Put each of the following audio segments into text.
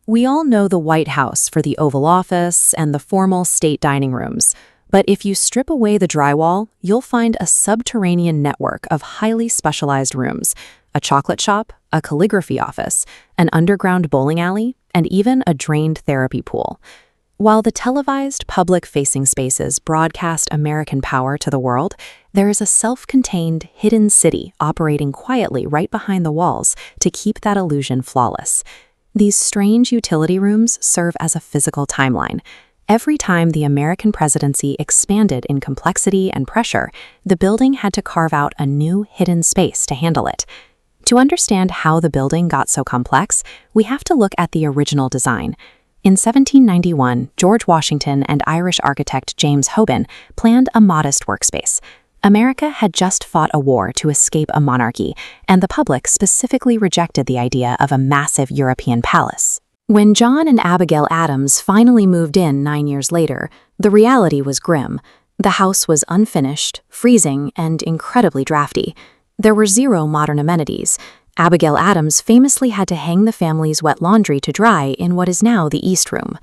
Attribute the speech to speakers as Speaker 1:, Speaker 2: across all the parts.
Speaker 1: We all know the White House for the Oval Office and the formal state dining rooms, but if you strip away the drywall, you'll find a subterranean network of highly specialized rooms, a chocolate shop, a calligraphy office, an underground bowling alley, and even a drained therapy pool. While the televised public-facing spaces broadcast American power to the world, there is a self-contained hidden city operating quietly right behind the walls to keep that illusion flawless. These strange utility rooms serve as a physical timeline. Every time the American presidency expanded in complexity and pressure, the building had to carve out a new hidden space to handle it. To understand how the building got so complex, we have to look at the original design. In 1791, George Washington and Irish architect James Hoban planned a modest workspace. America had just fought a war to escape a monarchy, and the public specifically rejected the idea of a massive European palace. When John and Abigail Adams finally moved in 9 years later, the reality was grim. The house was unfinished, freezing, and incredibly drafty. There were zero modern amenities. Abigail Adams famously had to hang the family's wet laundry to dry in what is now the East Room.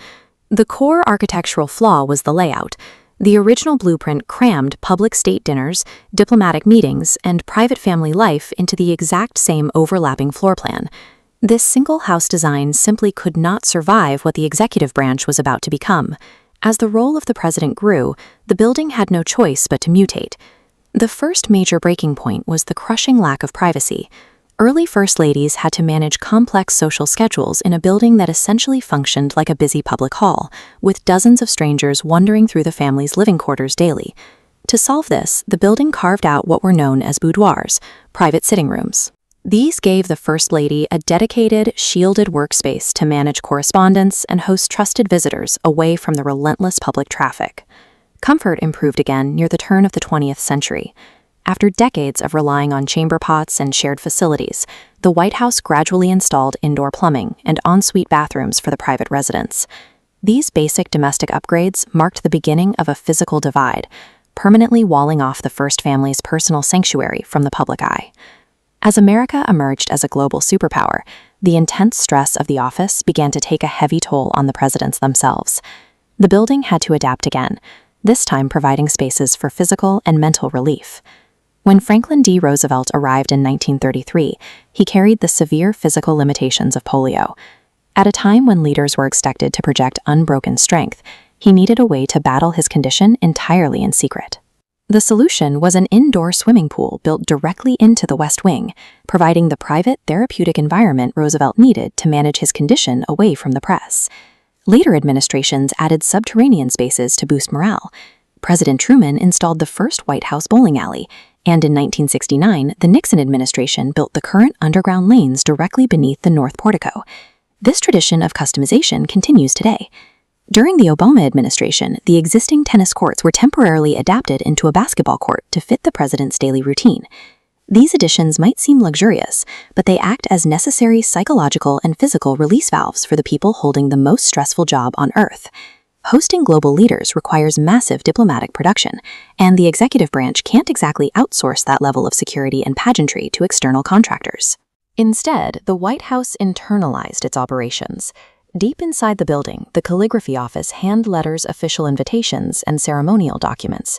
Speaker 1: The core architectural flaw was the layout. The original blueprint crammed public state dinners, diplomatic meetings, and private family life into the exact same overlapping floor plan. This single house design simply could not survive what the executive branch was about to become. As the role of the president grew, the building had no choice but to mutate. The first major breaking point was the crushing lack of privacy. Early First Ladies had to manage complex social schedules in a building that essentially functioned like a busy public hall, with dozens of strangers wandering through the family's living quarters daily. To solve this, the building carved out what were known as boudoirs, private sitting rooms. These gave the First Lady a dedicated, shielded workspace to manage correspondence and host trusted visitors away from the relentless public traffic. Comfort improved again near the turn of the 20th century. After decades of relying on chamber pots and shared facilities, the White House gradually installed indoor plumbing and ensuite bathrooms for the private residents. These basic domestic upgrades marked the beginning of a physical divide, permanently walling off the first family's personal sanctuary from the public eye. As America emerged as a global superpower, the intense stress of the office began to take a heavy toll on the presidents themselves. The building had to adapt again, this time providing spaces for physical and mental relief. When Franklin D. Roosevelt arrived in 1933, he carried the severe physical limitations of polio. At a time when leaders were expected to project unbroken strength, he needed a way to battle his condition entirely in secret. The solution was an indoor swimming pool built directly into the West Wing, providing the private, therapeutic environment Roosevelt needed to manage his condition away from the press. Later administrations added subterranean spaces to boost morale. President Truman installed the first White House bowling alley, and in 1969, the Nixon administration built the current underground lanes directly beneath the North Portico. This tradition of customization continues today. During the Obama administration, the existing tennis courts were temporarily adapted into a basketball court to fit the president's daily routine. These additions might seem luxurious, but they act as necessary psychological and physical release valves for the people holding the most stressful job on Earth. Hosting global leaders requires massive diplomatic production, and the executive branch can't exactly outsource that level of security and pageantry to external contractors. Instead, the White House internalized its operations. Deep inside the building, the calligraphy office hand-letters official invitations and ceremonial documents.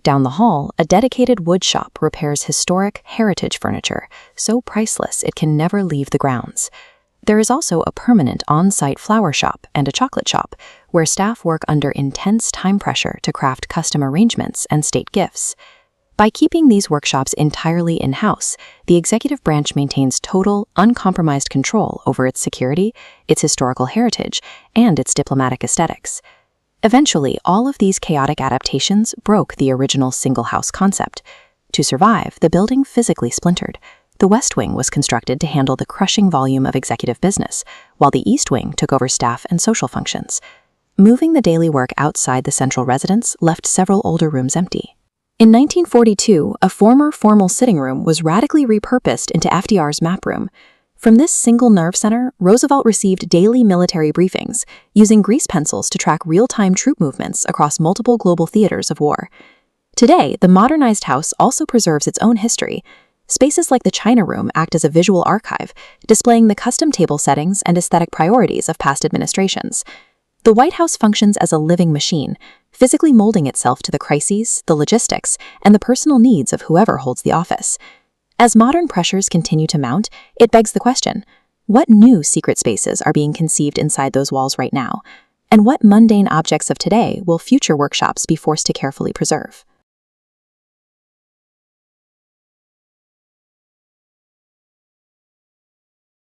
Speaker 1: Down the hall, a dedicated wood shop repairs historic heritage furniture, so priceless it can never leave the grounds. There is also a permanent on-site flower shop and a chocolate shop, where staff work under intense time pressure to craft custom arrangements and state gifts. By keeping these workshops entirely in-house, the executive branch maintains total, uncompromised control over its security, its historical heritage, and its diplomatic aesthetics. Eventually, all of these chaotic adaptations broke the original single-house concept. To survive, the building physically splintered. The West Wing was constructed to handle the crushing volume of executive business, while the East Wing took over staff and social functions. Moving the daily work outside the central residence left several older rooms empty. In 1942, a former formal sitting room was radically repurposed into FDR's Map Room. From this single nerve center, Roosevelt received daily military briefings, using grease pencils to track real-time troop movements across multiple global theaters of war. Today, the modernized house also preserves its own history. Spaces like the China Room act as a visual archive, displaying the custom table settings and aesthetic priorities of past administrations. The White House functions as a living machine, physically molding itself to the crises, the logistics, and the personal needs of whoever holds the office. As modern pressures continue to mount, it begs the question, what new secret spaces are being conceived inside those walls right now? And what mundane objects of today will future workshops be forced to carefully preserve?